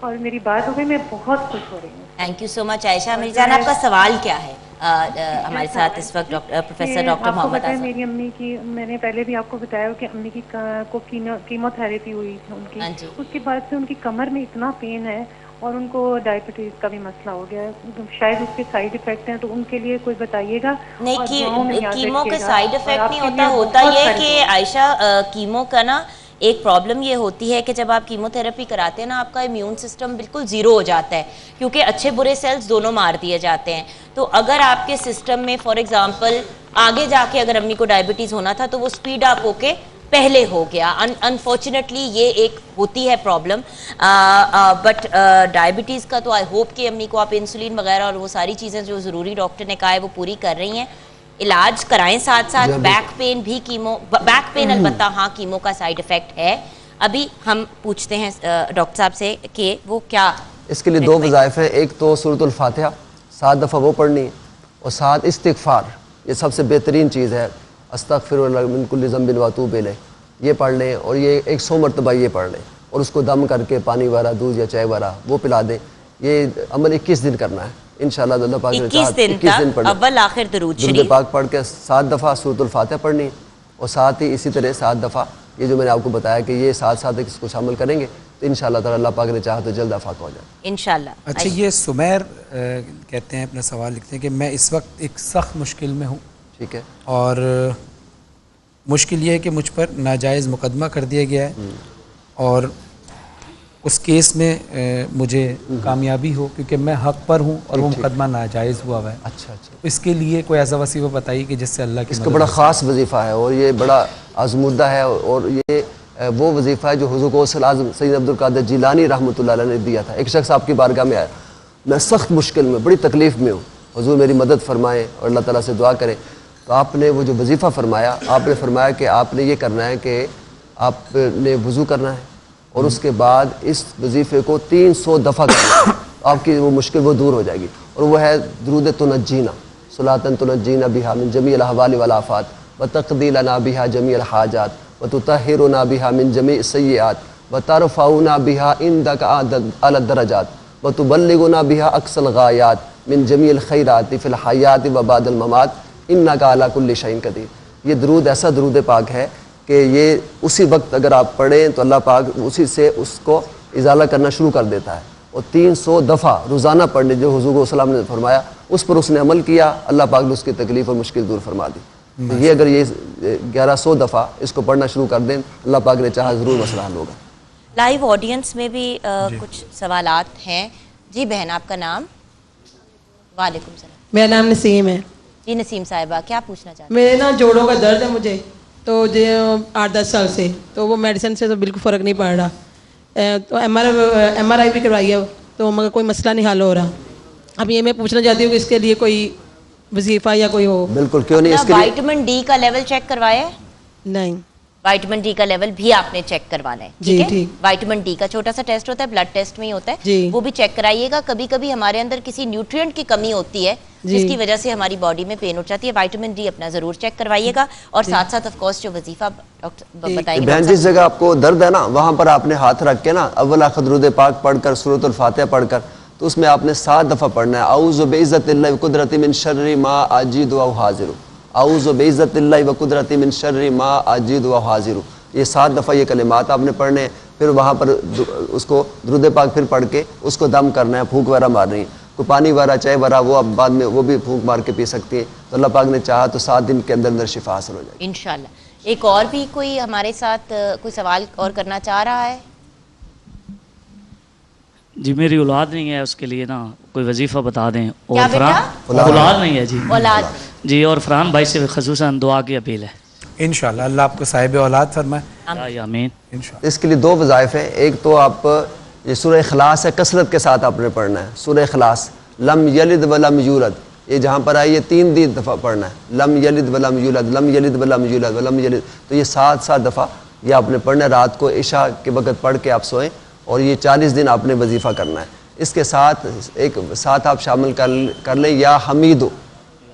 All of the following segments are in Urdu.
اور میری بات ہو گئی, میں بہت خوش ہو رہی ہوں. تھینک یو سو مچ عائشہ. میری جان, آپ کا سوال کیا ہے؟ ہمارے ساتھ اس وقت پروفیسر ڈاکٹر محمد آپ کو آزاد. میری امی کی, میں نے پہلے بھی آپ کو بتایا کہ امی کی کو کیمو تھراپی ہوئی تھی ان کی, اس کے بعد سے ان کی کمر میں اتنا پین ہے اور ان کو ڈائبٹیز کا بھی مسئلہ ہو گیا ہے, شاید اس کے سائیڈ افیکٹ ہیں, تو ان کے لیے کوئی بتائیے گا. نہیں, کیمو کے سائیڈ افیکٹ نہیں ہوتا یہ کہ عائشہ کیمو کا نا ایک پرابلم یہ ہوتی ہے کہ جب آپ کیمو تھراپی کراتے ہیں نا, آپ کا امیون سسٹم بالکل زیرو ہو جاتا ہے, کیونکہ اچھے برے سیلز دونوں مار دیے جاتے ہیں. تو اگر آپ کے سسٹم میں فار ایگزامپل آگے جا کے اگر امی کو ڈائبٹیز ہونا تھا تو وہ اسپیڈ اپ ہو کے پہلے ہو گیا. انفارچونیٹلی یہ ایک ہوتی ہے پرابلم, بٹ ڈائبٹیز کا تو آئی ہوپ کہ امی کو آپ انسولین وغیرہ اور وہ ساری چیزیں جو ضروری ڈاکٹر نے کہا ہے وہ پوری کر رہی ہیں. علاج کرائیں ساتھ ساتھ. بیک پین بھی کیمو, بیک پین البتہ ہاں کیمو کا سائیڈ افیکٹ ہے. ابھی ہم پوچھتے ہیں ڈاکٹر صاحب سے کہ وہ کیا اس کے لیے 2 وظائف ہیں. ایک تو سورۃ الفاتحہ 7 دفعہ وہ پڑھنی ہے, اور 7 استغفار. یہ سب سے بہترین چیز ہے. استغفر اللہ من کل ذنب واتوب الیہ, یہ پڑھ لیں, اور یہ 100 مرتبہ یہ پڑھ لیں, اور اس کو دم کر کے پانی وغیرہ دودھ یا چائے وغیرہ وہ پلا دیں. یہ عمل 21 دن کرنا ہے انشاءاللہ. اللہ پاک نے چاہا 21 دن پڑھنا, اول آخر درود درود شریف پاک پڑھ کے 7 دفعہ سورۃ الفاتحہ پڑھنی, اور ساتھ ہی اسی طرح 7 دفعہ یہ جو میں نے آپ کو بتایا کہ یہ ساتھ ساتھ اس کو شامل کریں گے تو انشاءاللہ تعالی اللہ پاک نے چاہا تو جلد افاق ہو جائے انشاءاللہ. اچھا, یہ سمیر کہتے ہیں, اپنا سوال لکھتے ہیں کہ میں اس وقت ایک سخت مشکل میں ہوں. ٹھیک ہے. اور مشکل یہ ہے کہ مجھ پر ناجائز مقدمہ کر دیا گیا ہے, اور اس کیس میں مجھے کامیابی ہو کیونکہ میں حق پر ہوں اور وہ مقدمہ ناجائز ہوا ہے. اچھا, اس کے لیے کوئی ایسا وظیفہ بتائیے کہ جس سے اللہ کی اس کا بڑا خاص وظیفہ ہے, اور یہ بڑا آزمودہ ہے, اور یہ وہ وظیفہ ہے جو حضور غوث اعظم سید عبد القادر جیلانی رحمۃ اللہ علیہ نے دیا تھا. ایک شخص آپ کی بارگاہ میں آیا, میں سخت مشکل میں, بڑی تکلیف میں ہوں, حضور میری مدد فرمائیں, اور اللہ تعالیٰ سے دعا کریں. تو آپ نے وہ جو وظیفہ فرمایا, آپ نے فرمایا کہ آپ نے یہ کرنا ہے کہ آپ نے وضو کرنا ہے, اور اس کے بعد اس وظیفے کو 300 دفعہ کرنا ہے, آپ کی وہ مشکل وہ دور ہو جائے گی. اور وہ ہے درود تنجینا, صلاۃ تنجینا بہا من جمیع الاحوال والآفات وتقضی لنا بہا جمیع الحاجات وتطہرنا بہا من جمیع السیئات وترفعنا بہا عندک اعلی الدرجات وتبلغنا بہا اقصى الغایات من جمیع الخیرات فی الحیات وبعد الممات انک علی کل شیء قدیر. یہ درود ایسا درود پاک ہے کہ یہ اسی وقت اگر آپ پڑھیں تو اللہ پاک اسی سے اس کو ازالہ کرنا شروع کر دیتا ہے. اور 300 دفعہ روزانہ پڑھنے جو حضور صلی اللہ علیہ وسلم نے فرمایا, اس پر اس نے عمل کیا, اللہ پاک نے اس کی تکلیف اور مشکل دور فرما دی. تو یہ اگر یہ 1100 دفعہ اس کو پڑھنا شروع کر دیں, اللہ پاک نے چاہا ضرور مسئلہ حل ہوگا. لائیو آڈینس میں بھی کچھ سوالات ہیں. جی بہن, آپ کا نام؟ وعلیکم السلام. میرا نام نسیم ہے. جی نسیم صاحبہ, کیا پوچھنا چاہتے ہیں؟ میرے نا جوڑوں کا درد ہے مجھے, تو 8-10 سال سے, تو وہ میڈیسن سے تو بالکل فرق نہیں پڑ رہا. تو ایم آر آئی بھی کروائی ہے, تو مگر کوئی مسئلہ نہیں حل ہو رہا. اب یہ میں پوچھنا چاہتی ہوں کہ اس کے لیے کوئی وظیفہ یا کوئی ہو. بالکل, کیوں نہیں. اس کے وائٹامن ڈی کا لیول چیک کروایا ہے؟ نہیں. وائٹامن ڈی کا لیول بھی آپ نے چیک کروانا ہے. جی ٹھیک. وائٹامن ڈی کا چھوٹا سا ٹیسٹ ہوتا ہے, بلڈ ٹیسٹ میں ہی ہوتا ہے, وہ بھی چیک کرائیے گا. کبھی کبھی ہمارے اندر کسی نیوٹرینٹ کی کمی ہوتی ہے جس کی وجہ سے ہماری باڈی میں پین اٹھ جاتی ہے. وائٹامن ڈی اپنا ضرور چیک کروائیے گا, اور ساتھ ساتھ آف کورس جو وظیفہ ڈاکٹر بتائیں گے. بہن, جس جگہ آپ کو درد ہے نا وہاں پر آپ نے ہاتھ رکھ کے نا اول آخر درود پاک پڑھ کر سورۃ الفاتحہ پڑھ کر, تو اس میں آپ نے 7 دفعہ پڑھنا ہے. اعوذ بعزت اللہ وقدرت من شر ما اجید و حاضر, اعوذ بعزت اللہ وقدرت من شر ما اجید و حاضر. یہ 7 دفعہ یہ کلمات آپ نے پڑھنے ہیں. پھر وہاں پر اس کو درود پاک پھر پڑھ کے اس کو دم کرنا ہے, پھونک وغیرہ مارنی ہے. کوئی پانی وغیرہ چائے وغیرہ وہ اب بعد میں وہ بھی پھونک مار کے پی سکتی ہیں. تو اللہ پاک نے چاہا تو 7 دن کے اندر اندر شفا حاصل ہو جائے گی انشاءاللہ. ایک اور بھی کوئی ہمارے ساتھ کوئی سوال اور کرنا چاہ رہا ہے؟ جی میری اولاد نہیں ہے, اس کے لیے نا کوئی وظیفہ بتا دیں. اور کیا بیٹا؟ اولاد نہیں ہے جی. اولاد جی, اور فرحان بھائی سے خصوصاً دعا کی اپیل ہے. انشاءاللہ اللہ آپ کو صاحب اولاد فرمائے. آمین. اس کے لیے 2 وظائف ہیں. ایک تو آپ یہ سورہ اخلاص ہے, کثرت کے ساتھ آپ نے پڑھنا ہے. سورہ اخلاص, لم یلد ولم یولد, یہ جہاں پر آئی یہ 3 دفعہ پڑھنا ہے. لم یلد ولم یولد, لم یلد ولم یولد, ولم یلد. تو یہ 7 دفعہ یہ آپ نے پڑھنا ہے. رات کو عشاء کے وقت پڑھ کے آپ سوئیں, اور یہ 40 دن آپ نے وظیفہ کرنا ہے. اس کے ساتھ ایک ساتھ آپ شامل کر لیں یا حمیدو,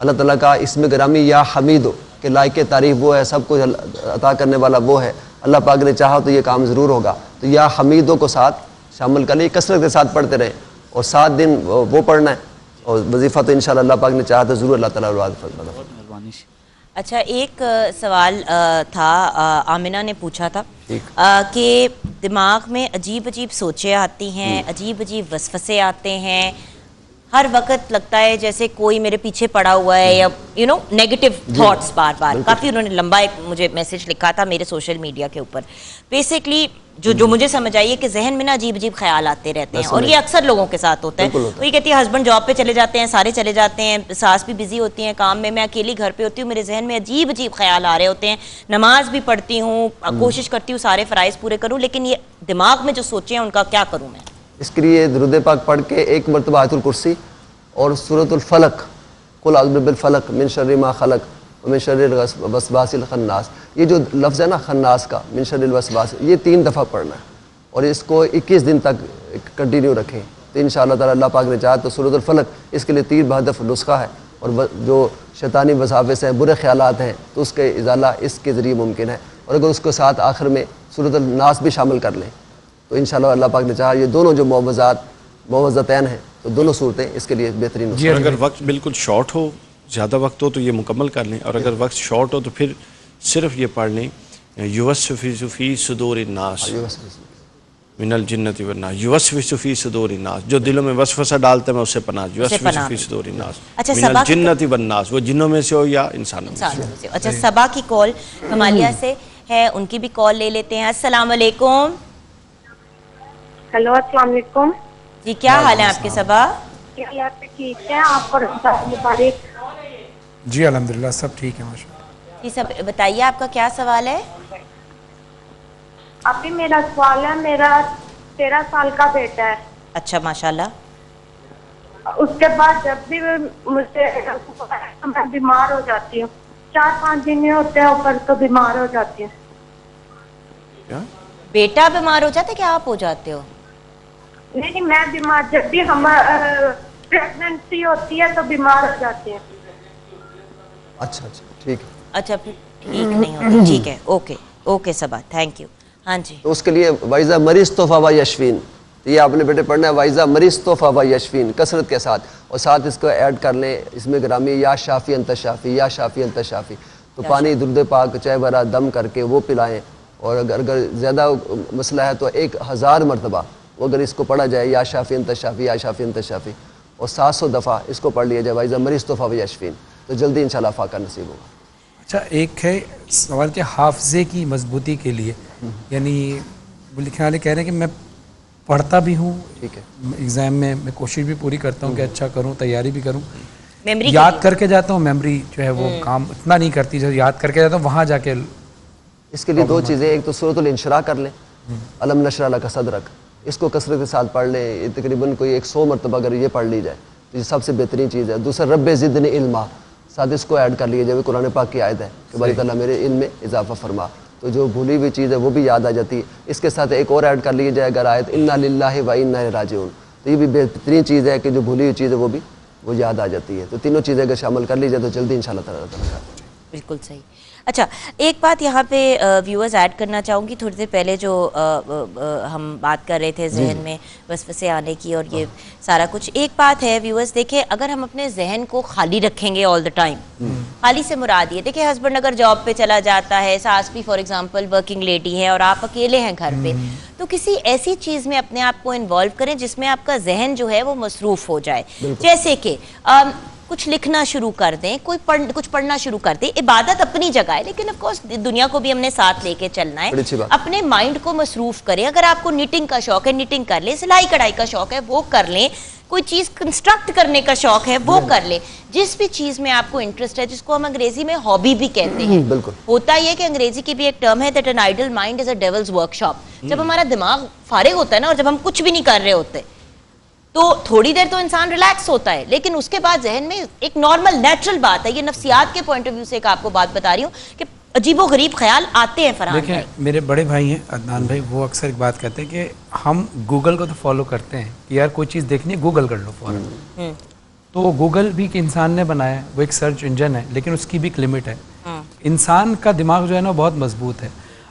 اللہ تعالیٰ کا اسم گرامی یا حمیدو, کہ لائق تعریف وہ ہے, سب کچھ عطا کرنے والا وہ ہے. اللہ پاک نے چاہا تو یہ کام ضرور ہوگا. تو یا حمیدو کو ساتھ شامل کر لیں, کثرت کے ساتھ پڑھتے رہیں, اور 7 دن وہ پڑھنا ہے, اور وظیفہ تو انشاءاللہ اللہ پاک نے چاہا تو ضرور اللہ تعالیٰ اولاد فرمائے. مہربانی. اچھا ایک سوال تھا, آمنہ نے پوچھا تھا کہ دماغ میں عجیب عجیب سوچیں آتی ہیں, عجیب عجیب وسوسے آتے ہیں, ہر وقت لگتا ہے جیسے کوئی میرے پیچھے پڑا ہوا ہے, یا نیگیٹو تھاٹس بار بار. کافی انہوں نے لمبا ایک مجھے میسج لکھا تھا میرے سوشل میڈیا کے اوپر. بیسکلی جو مجھے سمجھ آئی ہے کہ ذہن میں نا عجیب عجیب خیال آتے رہتے ہیں, اور یہ اکثر لوگوں کے ساتھ ہوتا ہے. تو یہ کہتی ہے ہسبینڈ جاب پہ چلے جاتے ہیں, سارے چلے جاتے ہیں, ساس بھی بزی ہوتی ہیں کام میں اکیلی گھر پہ ہوتی ہوں, میرے ذہن میں عجیب عجیب خیال آ رہے ہوتے ہیں. نماز بھی پڑھتی ہوں, کوشش کرتی ہوں سارے فرائض پورے کروں, لیکن یہ دماغ میں جو سوچیں ہیں ان کا کیا کروں میں؟ اس کے لیے درود پاک پڑھ کے ایک مرتبہ آیت الکرسی اور سورۃ الفلق, قل اعوذ برب الفلق من شر ما خلق ومن شر الوسواس الخناس, یہ جو لفظ ہے نا خناس کا, من شر الوسواس, یہ 3 دفعہ پڑھنا ہے, اور اس کو 21 دن تک کنٹینیو رکھیں. تو انشاءاللہ تعالیٰ اللہ پاک نے چاہا تو سورۃ الفلق اس کے لیے 3 بہدف نسخہ ہے, اور جو شیطانی وساوس ہیں, برے خیالات ہیں, تو اس کے ازالہ اس کے ذریعے ممکن ہے. اور اگر اس کو ساتھ آخر میں سورۃ الناس بھی شامل کر لیں تو انشاءاللہ اللہ پاک نے چاہا یہ دونوں جو معوذتین ہیں تو دونوں صورتیں اس کے لیے بہترین. اگر وقت بالکل شارٹ ہو, زیادہ وقت ہو تو یہ مکمل کر لیں, اور اگر وقت شارٹ ہو تو پھر صرف یہ پڑھ لیں یوسوس فی صدور الناس من الجنۃ والناس, یوسوس فی صدور الناس, جو دلوں میں وسوسہ ڈالتا ہے میں اس سے پناہ, یوسوس فی صدور الناس من الجنۃ والناس, وہ جنوں میں سے ہو یا انسانوں میں سے. اچھا صبا کی کال ہمالیہ سے ہے, ان کی بھی کال لے لیتے ہیں. السلام علیکم. ہیلو السلام علیکم. جی کیا حال ہے آپ کے صبا؟ ٹھیک ہے, آپ کو رمضان مبارک. جی الحمدللہ سب ٹھیک ہے ماشاء اللہ. جی سب بتائیے آپ کا کیا سوال ہے؟ ابھی میرا سوال ہے, میرا 13 سال کا بیٹا ہے. اچھا ماشاءاللہ. اس کے بعد جب بھی مجھے میں بیمار ہو جاتی ہوں, 4-5 دن نہیں ہوتے ہیں اوپر تو بیمار ہو جاتی ہوں. بیٹا بیمار ہو جاتا ہے کہ آپ ہو جاتے ہو؟ نہیں میں بیمار, جب بھی ہم پریگننسی ہوتی ہے تو بیمار ہو جاتے ہیں. اچھا ٹھیک ہے. اچھا پھر ٹھیک نہیں ہوتی, ٹھیک ہے, اوکے صبا, تھینک یو. ہاں جی. تو اس کے لیے وائزہ مریض توفہ و یشفین, تو یہ آپ نے بیٹے پڑھنا ہے وائزہ مریض توفہ و یشفین کثرت کے ساتھ, اور ساتھ اس کو ایڈ کر لیں اس میں گرامی یا شافی انت شافی, یا شافی انت شافی. تو پانی درود پاک چائے برا دم کر کے وہ پلائیں, اور اگر زیادہ مسئلہ ہے تو 1000 مرتبہ وہ اگر اس کو پڑھا جائے یا شافی انت شافی, یا شافی انت شافی, اور 700 دفعہ اس کو پڑھ لیا جائے وائزہ مریض توفہ و یشفین, تو جلدی انشاءاللہ فاقہ نصیب ہوگا. اچھا ایک ہے سوال کہ حافظے کی مضبوطی کے لیے, یعنی لکھنے والے کہہ رہے ہیں کہ میں پڑھتا بھی ہوں, ٹھیک ہے, ایگزام میں کوشش بھی پوری کرتا ہوں کہ اچھا کروں, تیاری بھی کروں, میموری یاد کر کے جاتا ہوں, میموری جو ہے وہ کام اتنا نہیں کرتی, جو یاد کر کے جاتا ہوں وہاں جا کے. اس کے لیے 2 چیزیں, ایک تو سورۃ الانشراح کر لیں, الم نشرح لک صدرک, اس کو کثرت کے ساتھ پڑھ لیں, یہ تقریباً کوئی 100 مرتبہ اگر یہ پڑھ لی جائے تو یہ سب سے بہترین چیز ہے. دوسرا رب زدنی علما, ساتھ اس کو ایڈ کر لیا جائے, قرآن پاک کی آیت ہے کہ باری تعالیٰ میرے علم میں اضافہ فرما, تو جو بھولی ہوئی چیز ہے وہ بھی یاد آ جاتی ہے. اس کے ساتھ ایک اور ایڈ کر لی جائے اگر آیت انا للہ و انا الیہ راجعون, تو یہ بھی بہترین چیز ہے کہ جو بھولی ہوئی چیز ہے وہ یاد آ جاتی ہے. تو تینوں چیزیں اگر شامل کر لی جائے تو جلدی انشاءاللہ تعالیٰ. بالکل صحیح. اچھا ایک بات یہاں پہ ویورز ایڈ کرنا چاہوں گی, تھوڑی دیر پہلے جو ہم بات کر رہے تھے ذہن میں وسوسے آنے کی اور یہ سارا کچھ, ایک بات ہے ویورز دیکھیں, اگر ہم اپنے ذہن کو خالی رکھیں گے آل دا ٹائم, خالی سے مراد یہ دیکھیں ہسبینڈ اگر جاب پہ چلا جاتا ہے, ساس بھی فار ایگزامپل ورکنگ لیڈی ہے, اور آپ اکیلے ہیں گھر پہ, تو کسی ایسی چیز میں اپنے آپ کو انوالو کریں جس میں آپ کا ذہن جو ہے وہ مصروف ہو جائے. جیسے کہ کچھ لکھنا شروع کر دیں, کچھ پڑھنا شروع کر دیں. عبادت اپنی جگہ ہے, لیکن آف کورس دنیا کو بھی ہم نے ساتھ لے کے چلنا ہے. اپنے مائنڈ کو مصروف کریں. اگر آپ کو نیٹنگ کا شوق ہے نیٹنگ کر لیں, سلائی کڑھائی کا شوق ہے وہ کر لیں, کوئی چیز کنسٹرکٹ کرنے کا شوق ہے وہ کر لیں. جس بھی چیز میں آپ کو انٹرسٹ ہے, جس کو ہم انگریزی میں ہابی بھی کہتے ہیں. ہوتا یہ کہ انگریزی کی بھی ایک ٹرم ہے that an idle mind is a devil's workshop. جب ہمارا دماغ فارغ ہوتا ہے نا, اور جب ہم کچھ بھی نہیں کر رہے ہوتے, تو تھوڑی دیر تو انسان ریلیکس ہوتا ہے, لیکن اس کے بعد ذہن میں ایک نارمل نیچرل بات ہے, یہ نفسیات کے پوائنٹ آف ویو سے ایک آپ کو بات بتا رہی ہوں کہ عجیب و غریب خیال آتے ہیں. فرحان دیکھیں میرے بڑے بھائی ہیں عدنان بھائی, وہ اکثر ایک بات کہتے ہیں کہ ہم گوگل کو تو فالو کرتے ہیں کہ یار کوئی چیز دیکھنی ہے گوگل کر لو فوراً, تو گوگل بھی کہ انسان نے بنایا, وہ ایک سرچ انجن ہے, لیکن اس کی بھی ایک لمٹ ہے. انسان کا دماغ جو ہے نا بہت مضبوط ہے.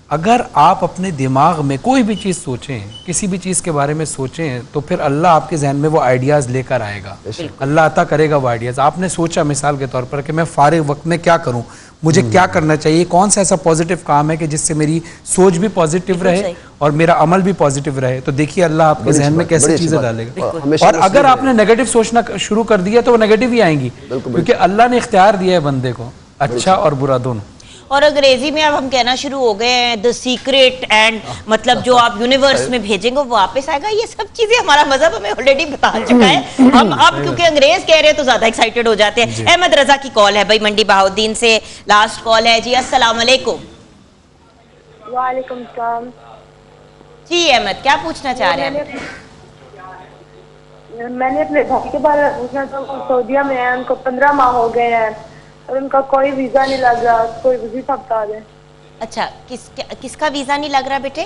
اگر آپ اپنے دماغ میں کوئی بھی چیز سوچیں، کسی بھی چیز کے بارے میں سوچیں، تو پھر اللہ آپ کے ذہن میں وہ آئیڈیاز لے کر آئے گا، اللہ عطا کرے گا وہ آئیڈیاز. آپ نے سوچا مثال کے طور پر کہ میں فارغ وقت میں کیا کروں، مجھے کیا کرنا چاہیے، کون سا ایسا پازیٹیو کام ہے کہ جس سے میری سوچ بھی پازیٹیو رہے اور میرا عمل بھی پازیٹیو رہے، تو دیکھیے اللہ آپ کے ذہن میں کیسی چیزیں ڈالے گا. اور اگر آپ نے نیگیٹو سوچنا شروع کر دیا تو وہ نیگیٹو ہی آئیں گی، کیونکہ اللہ نے اختیار دیا ہے بندے کو اچھا اور برا دونوں. اور انگریزی میں اب ہم کہنا شروع ہو گئے ہیں the secret and مطلب جو آپ یونیورس میں بھیجیں گے وہ واپس آئے گا. یہ سب چیزیں ہمارا مذہب ہمیں آلریڈی بتا چکا ہے. ہم اب کیونکہ انگریز کہہ رہے ہیں تو زیادہ ایکسائٹڈ ہو جاتے ہیں. احمد رضا کی کال ہے بھائی منڈی بہاؤالدین سے، لاسٹ کال ہے جی. السلام علیکم. وعلیکم السلام. جی احمد کیا پوچھنا چاہ رہے ہیں؟ میں نے اپنے بھائی کے بارے میں پوچھنا تھا. وہ سعودیہ میں ہیں، ان کو 15 ماہ ہو گئے ہیں اور ان کا کوئی ویزا نہیں لگ رہا. کوئی وظیفہ بتا دیں. اچھا کس کا ویزا نہیں لگ رہا بیٹے؟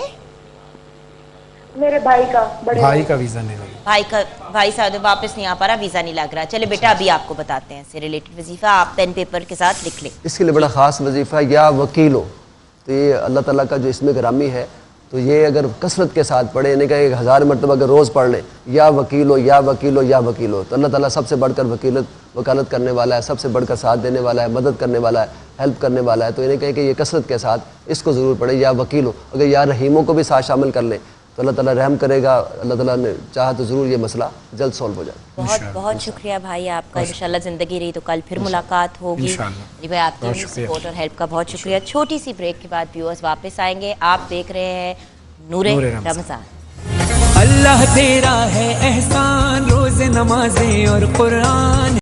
میرے بھائی کا. بھائی کا ویزا نہیں لگ رہا. بھائی سعودی واپس نہیں آ پا رہا، ویزا نہیں لگ رہا. چلے بیٹا ابھی آپ کو بتاتے ہیں اس سے ریلیٹڈ وظیفہ، آپ پین پیپر کے ساتھ لکھ لیں. اس کے لیے بڑا خاص وظیفہ یا وکیل ہو. تو یہ اللہ تعالیٰ کا جو اسم گرامی ہے، تو یہ اگر کثرت کے ساتھ پڑھے، یعنی کہ 1000 مرتبہ اگر روز پڑھ لیں یا وکیل ہو یا وکیل ہو یا وکیل ہو، تو اللہ تعالیٰ سب سے بڑھ کر وکالت کرنے والا ہے، سب سے بڑھ کر ساتھ دینے والا ہے، مدد کرنے والا ہے، ہیلپ کرنے والا ہے. تو انہیں کہیں کہ یہ کثرت کے ساتھ اس کو ضرور پڑھے. یا وکیل ہو، اگر یا رحیموں کو بھی ساتھ شامل کر لیں تو اللہ تعالیٰ رحم کرے گا. اللہ تعالیٰ نے چاہا تو ضرور یہ مسئلہ جلد سولو ہو جائے. بہت بہت شکریہ بھائی آپ کا. انشاءاللہ زندگی رہی تو کل پھر ملاقات ہوگی. جی بھائی آپ کی سپورٹ اور ہیلپ کا بہت شکریہ. چھوٹی سی بریک کے بعد ویورز واپس آئیں گے. آپ دیکھ رہے ہیں نور رمضان. اللہ تیرا ہے احسان، روز نمازیں اور قرآن.